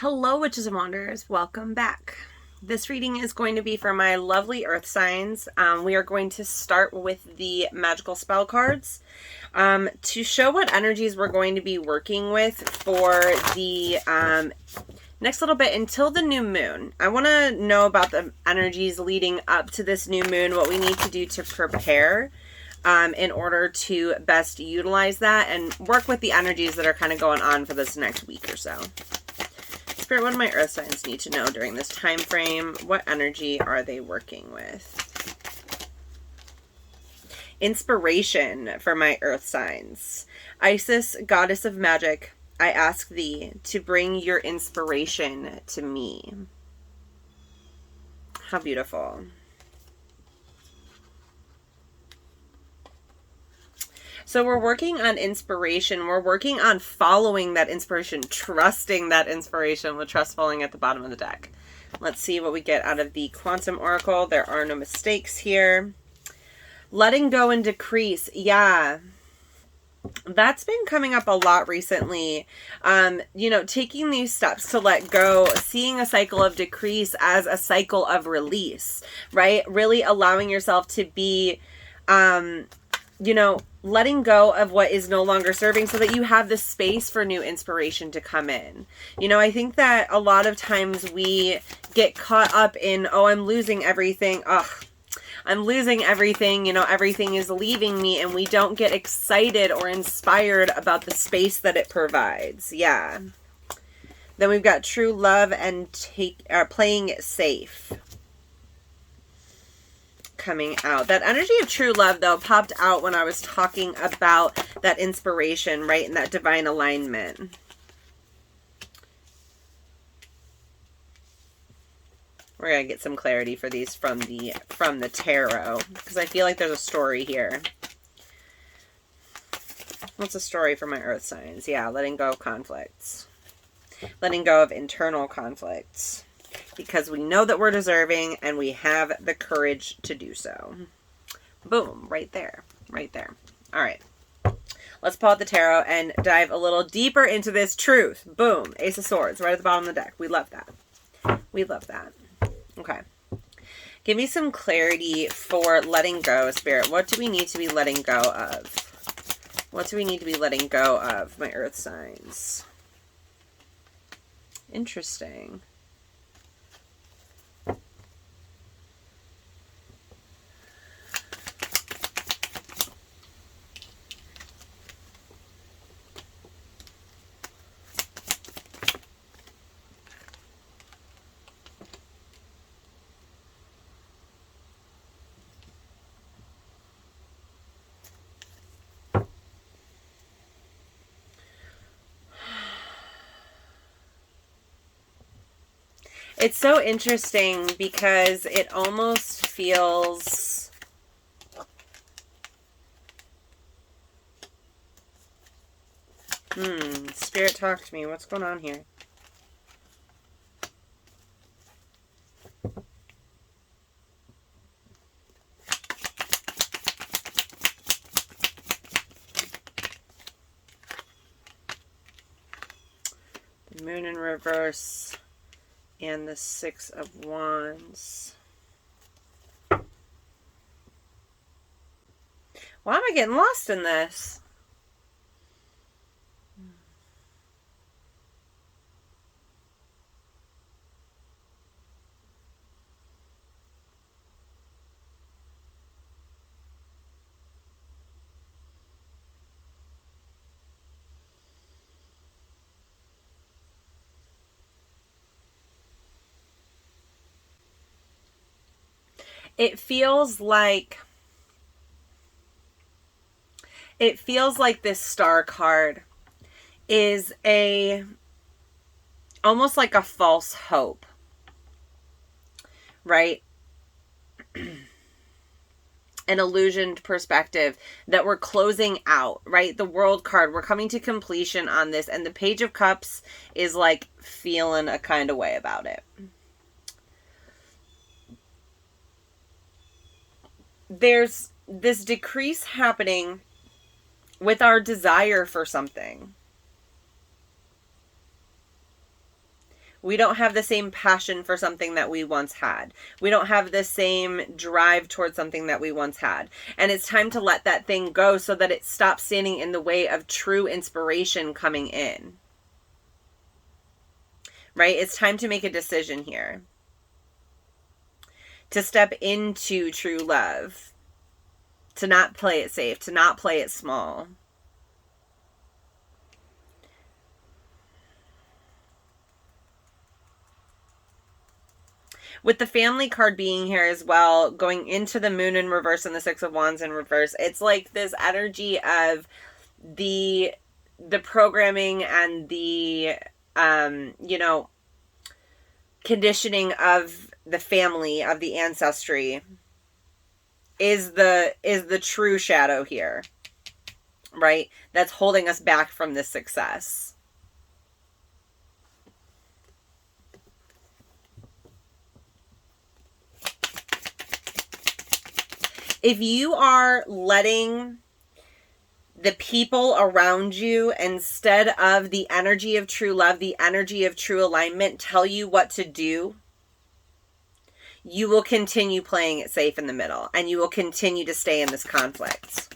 Hello, witches and wanderers. Welcome back. This reading is going to be for my lovely earth signs. We are going to start with the magical spell cards to show what energies we're going to be working with for the next little bit until the new moon. I want to know about the energies leading up to this new moon, what we need to do to prepare in order to best utilize that and work with the energies that are kind of going on for this next week or so. Spirit, what do my earth signs need to know during this time frame? What energy are they working with? Inspiration for my earth signs. Isis, goddess of magic, I ask thee to bring your inspiration to me. How beautiful. So we're working on inspiration. We're working on following that inspiration, trusting that inspiration, with trust falling at the bottom of the deck. Let's see what we get out of the Quantum Oracle. There are no mistakes here. Letting go and decrease. Yeah. That's been coming up a lot recently. Taking these steps to let go, seeing a cycle of decrease as a cycle of release, right? Really allowing yourself to be, letting go of what is no longer serving so that you have the space for new inspiration to come in. I think that a lot of times we get caught up in, I'm losing everything. I'm losing everything. Everything is leaving me, and we don't get excited or inspired about the space that it provides. Yeah. Then we've got true love and playing it safe coming out. That energy of true love, though, popped out when I was talking about that inspiration, right? And that divine alignment. We're going to get some clarity for these from the tarot, because I feel like there's a story here. What's the story for my earth signs? Yeah, letting go of conflicts. Letting go of internal conflicts. Because we know that we're deserving and we have the courage to do so. Boom, right there. Right there. All right. Let's pull out the tarot and dive a little deeper into this truth. Boom. Ace of Swords right at the bottom of the deck. We love that. We love that. Okay. Give me some clarity for letting go, Spirit. What do we need to be letting go of? What do we need to be letting go of, my earth signs? Interesting. It's so interesting because it almost feels Spirit, talk to me. What's going on here? The Moon in reverse. And the Six of Wands. Why am I getting lost in this? It feels like this star card is almost like a false hope, right? An illusioned perspective that we're closing out, right? The World card, we're coming to completion on this, and the Page of Cups is like feeling a kind of way about it. There's this decrease happening with our desire for something. We don't have the same passion for something that we once had. We don't have the same drive towards something that we once had. And it's time to let that thing go so that it stops standing in the way of true inspiration coming in. Right? It's time to make a decision here. To step into true love. To not play it safe. To not play it small. With the family card being here as well, going into the moon in reverse and the Six of Wands in reverse, it's like this energy of the programming and the, you know, conditioning of the family, of the ancestry is the true shadow here, right? That's holding us back from this success. If you are letting the people around you, instead of the energy of true love, the energy of true alignment, tell you what to do, you will continue playing it safe in the middle, and you will continue to stay in this conflict.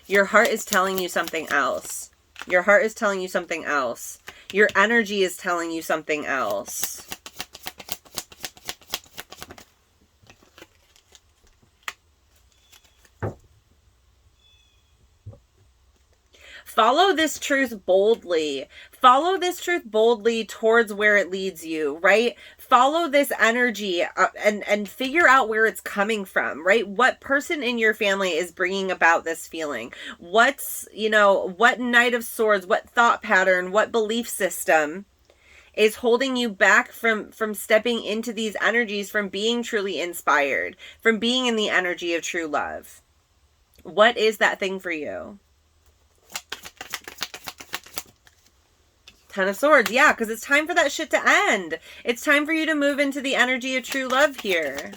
Your heart is telling you something else. Your heart is telling you something else. Your energy is telling you something else. Follow this truth boldly. Follow this truth boldly towards where it leads you, right? Follow this energy and figure out where it's coming from, right? What person in your family is bringing about this feeling? What's, you know, what Knight of Swords, what thought pattern, what belief system is holding you back from stepping into these energies, from being truly inspired, from being in the energy of true love? What is that thing for you? Ten of Swords. Yeah, because it's time for that shit to end. It's time for you to move into the energy of true love here.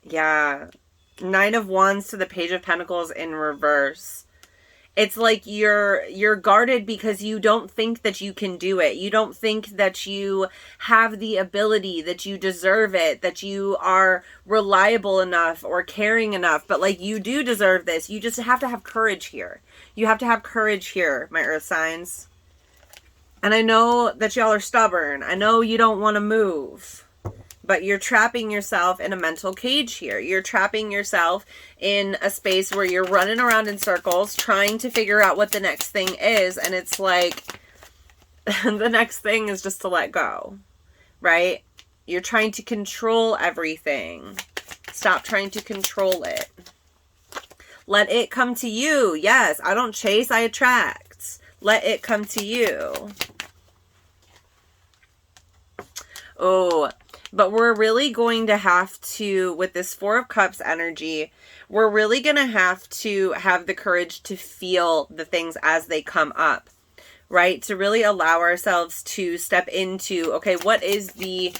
Yeah. Nine of Wands to the Page of Pentacles in reverse. It's like you're guarded because you don't think that you can do it. You don't think that you have the ability, that you deserve it, that you are reliable enough or caring enough. But like, you do deserve this. You just have to have courage here. You have to have courage here, my earth signs. And I know that y'all are stubborn. I know you don't want to move. But you're trapping yourself in a mental cage here. You're trapping yourself in a space where you're running around in circles trying to figure out what the next thing is. And it's like, the next thing is just to let go, right? You're trying to control everything. Stop trying to control it. Let it come to you. Yes, I don't chase, I attract. Let it come to you. Oh, but we're really going to have to, with this Four of Cups energy, we're really going to have the courage to feel the things as they come up, right? To really allow ourselves to step into, okay, what is the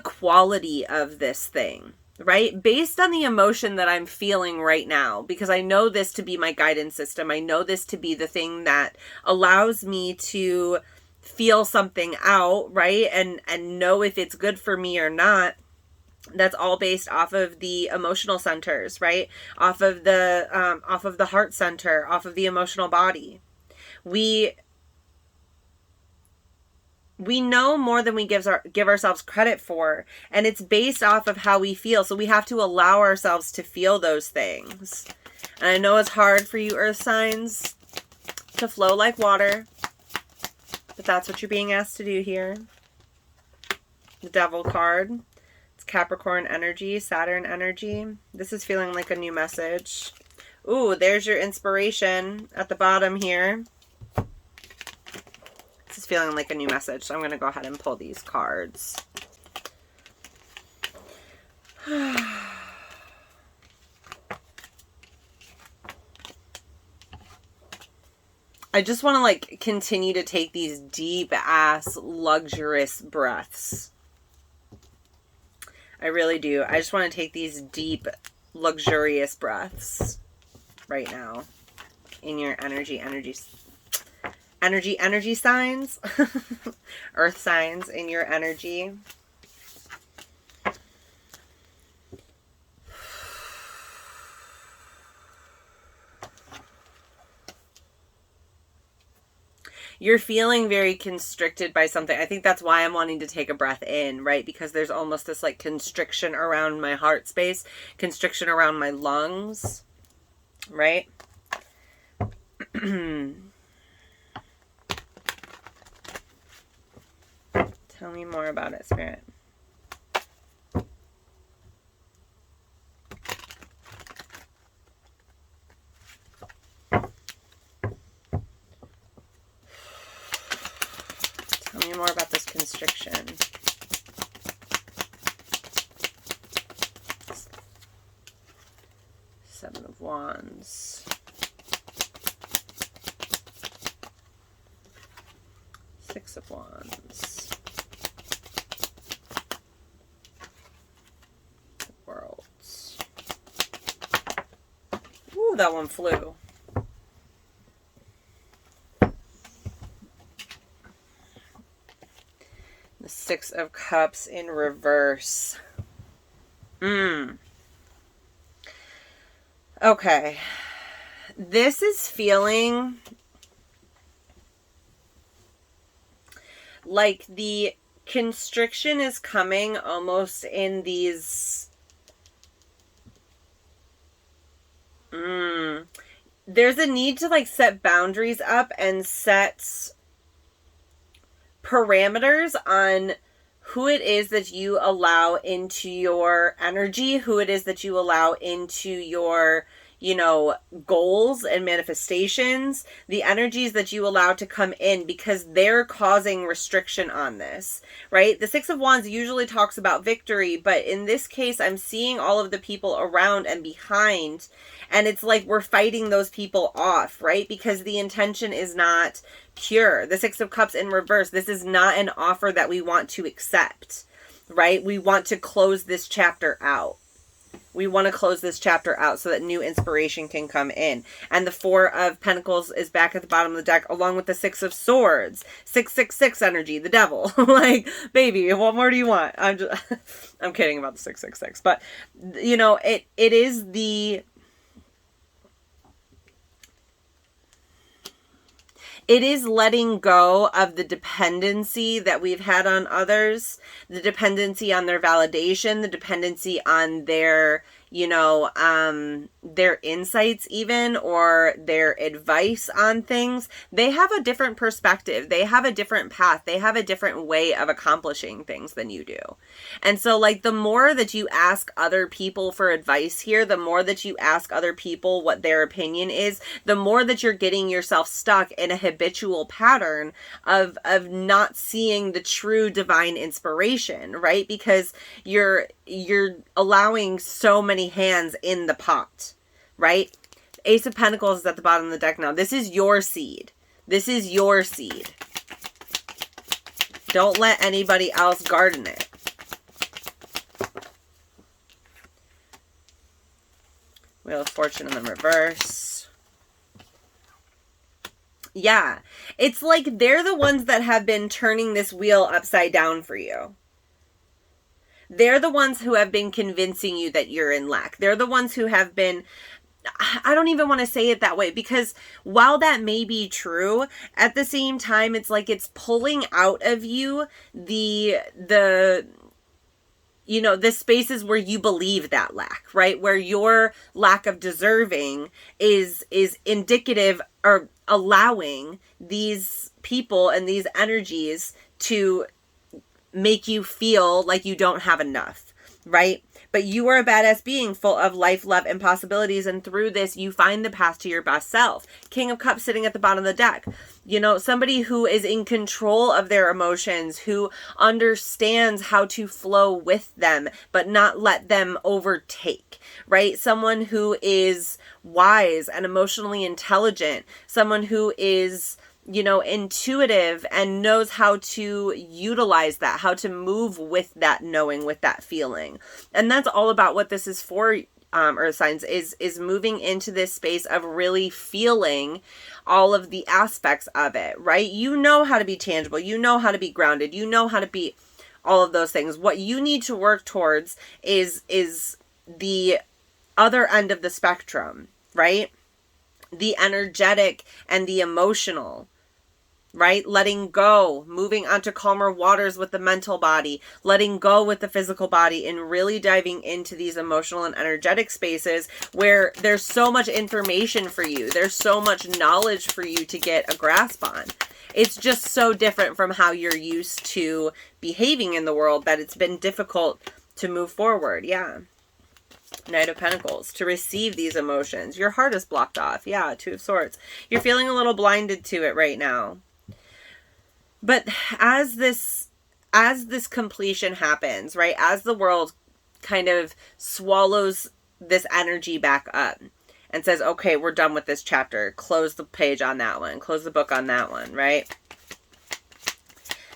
quality of this thing, right? Based on the emotion that I'm feeling right now, because I know this to be my guidance system. I know this to be the thing that allows me to feel something out, right? And know if it's good for me or not. That's all based off of the emotional centers, right? Off of the heart center, off of the emotional body. We know more than we give ourselves credit for, and it's based off of how we feel. So we have to allow ourselves to feel those things. And I know it's hard for you earth signs to flow like water, but that's what you're being asked to do here. The Devil card. It's Capricorn energy, Saturn energy. This is feeling like a new message. Ooh, there's your inspiration at the bottom here. This is feeling like a new message. So I'm going to go ahead and pull these cards. I just want to like continue to take these deep ass luxurious breaths. I really do. I just want to take these deep luxurious breaths right now in your energy signs, earth signs in your energy. You're feeling very constricted by something. I think that's why I'm wanting to take a breath in, right? Because there's almost this like constriction around my heart space, constriction around my lungs, right? Tell me more about it, Spirit. Tell me more about this constriction. Seven of Wands. Six of Wands. Worlds. Ooh, that one flew. The Six of Cups in reverse. Okay. This is feeling like the constriction is coming almost in these... There's a need to like set boundaries up and set parameters on who it is that you allow into your energy, who it is that you allow into your, you know, goals and manifestations, the energies that you allow to come in, because they're causing restriction on this, right? The Six of Wands usually talks about victory, but in this case, I'm seeing all of the people around and behind, and it's like we're fighting those people off, right? Because the intention is not pure. The Six of Cups in reverse, this is not an offer that we want to accept, right? We want to close this chapter out. We want to close this chapter out so that new inspiration can come in. And the Four of Pentacles is back at the bottom of the deck, along with the Six of Swords. 666 energy, the devil. Like, baby, what more do you want? I'm kidding about the 666. But, you know, it is the... It is letting go of the dependency that we've had on others, the dependency on their validation, the dependency on their, you know, their insights even, or their advice on things. They have a different perspective. They have a different path. They have a different way of accomplishing things than you do. And so like the more that you ask other people for advice here, the more that you ask other people what their opinion is, the more that you're getting yourself stuck in a habitual pattern of not seeing the true divine inspiration, right? Because you're allowing so many hands in the pot, right? Ace of Pentacles is at the bottom of the deck now. This is your seed. This is your seed. Don't let anybody else garden it. Wheel of Fortune in the reverse. Yeah, it's like they're the ones that have been turning this wheel upside down for you. They're the ones who have been convincing you that you're in lack. They're the ones who have been... I don't even want to say it that way, because while that may be true, at the same time, it's like it's pulling out of you the you know, the spaces where you believe that lack, right? Where your lack of deserving is indicative or allowing these people and these energies to make you feel like you don't have enough, right? But you are a badass being full of life, love, and possibilities. And through this, you find the path to your best self. King of Cups sitting at the bottom of the deck. You know, somebody who is in control of their emotions, who understands how to flow with them, but not let them overtake, right? Someone who is wise and emotionally intelligent. Someone who is, you know, intuitive and knows how to utilize that, how to move with that knowing, with that feeling. And that's all about what this is for, earth signs, is moving into this space of really feeling all of the aspects of it, right? You know how to be tangible. You know how to be grounded. You know how to be all of those things. What you need to work towards is the other end of the spectrum, right? The energetic and the emotional, right? Letting go, moving onto calmer waters with the mental body, letting go with the physical body, and really diving into these emotional and energetic spaces where there's so much information for you. There's so much knowledge for you to get a grasp on. It's just so different from how you're used to behaving in the world that it's been difficult to move forward. Yeah. Knight of Pentacles, to receive these emotions. Your heart is blocked off. Yeah, Two of Swords. You're feeling a little blinded to it right now. But as this completion happens, right, as the world kind of swallows this energy back up and says, okay, we're done with this chapter, close the page on that one, close the book on that one, right?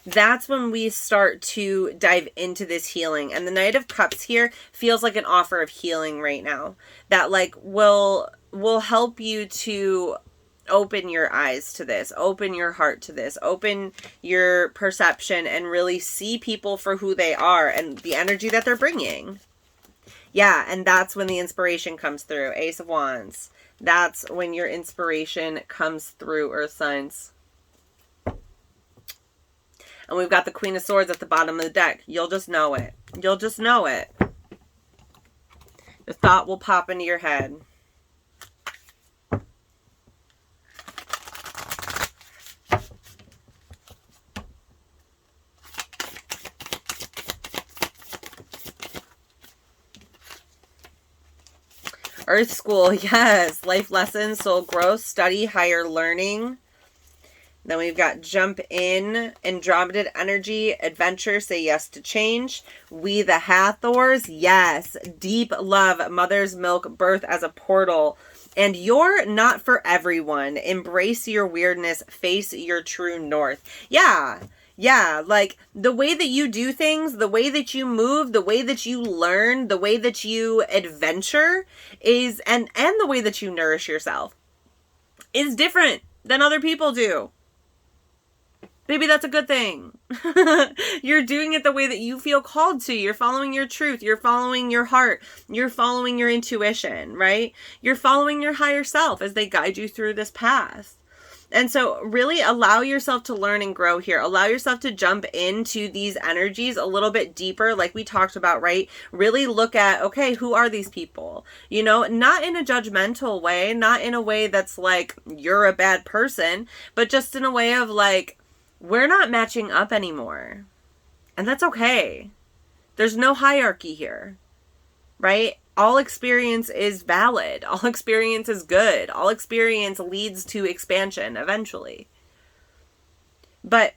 That's when we start to dive into this healing. And the Knight of Cups here feels like an offer of healing right now that like will help you to open your eyes to this, open your heart to this, open your perception, and really see people for who they are and the energy that they're bringing. Yeah, and that's when the inspiration comes through. Ace of Wands. That's when your inspiration comes through, earth signs. And we've got the Queen of Swords at the bottom of the deck. You'll just know it. You'll just know it. The thought will pop into your head. Earth School, yes. Life lessons, soul growth, study, higher learning. Then we've got jump in, Andromedan energy, adventure, say yes to change. We the Hathors, yes. Deep love, mother's milk, birth as a portal. And you're not for everyone. Embrace your weirdness, face your true north. Yeah. Yeah, like the way that you do things, the way that you move, the way that you learn, the way that you adventure is, and the way that you nourish yourself is different than other people do. Maybe that's a good thing. You're doing it the way that you feel called to. You're following your truth. You're following your heart. You're following your intuition, right? You're following your higher self as they guide you through this path. And so really allow yourself to learn and grow here. Allow yourself to jump into these energies a little bit deeper, like we talked about, right? Really look at, okay, who are these people? You know, not in a judgmental way, not in a way that's like, you're a bad person, but just in a way of like, we're not matching up anymore. And that's okay. There's no hierarchy here, right? All experience is valid. All experience is good. All experience leads to expansion eventually. But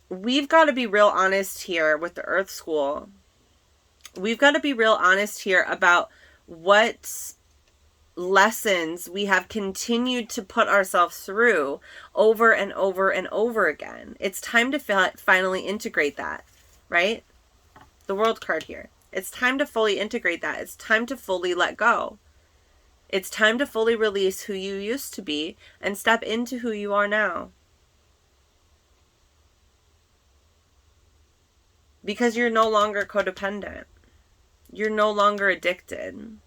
we've got to be real honest here with the Earth School. We've got to be real honest here about what lessons we have continued to put ourselves through over and over and over again. It's time to finally integrate that, right? The World card here. It's time to fully integrate that. It's time to fully let go. It's time to fully release who you used to be and step into who you are now. Because you're no longer codependent. You're no longer addicted.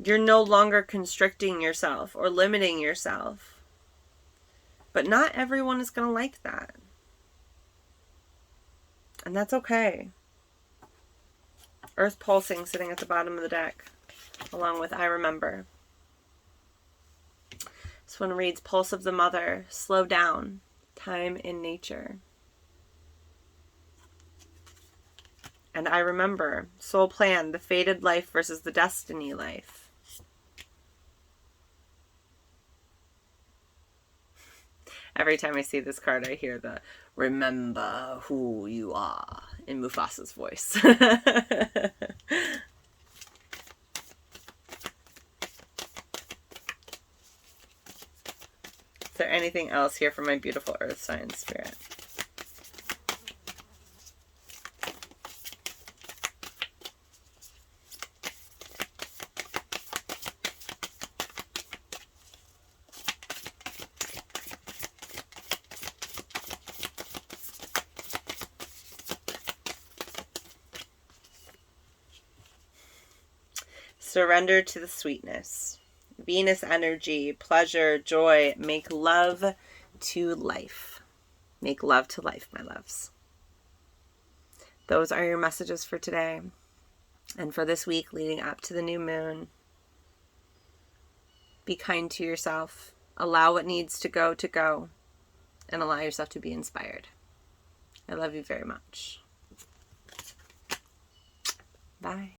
You're no longer constricting yourself or limiting yourself. But not everyone is going to like that. And that's okay. Earth pulsing sitting at the bottom of the deck, along with I remember. This one reads, Pulse of the Mother, slow down, time in nature. And I remember. Soul plan, the fated life versus the destiny life. Every time I see this card, I hear the "remember who you are" in Mufasa's voice. Is there anything else here for my beautiful earth sign spirit? Surrender to the sweetness. Venus energy, pleasure, joy. Make love to life. Make love to life, my loves. Those are your messages for today and for this week leading up to the new moon. Be kind to yourself. Allow what needs to go, and allow yourself to be inspired. I love you very much. Bye.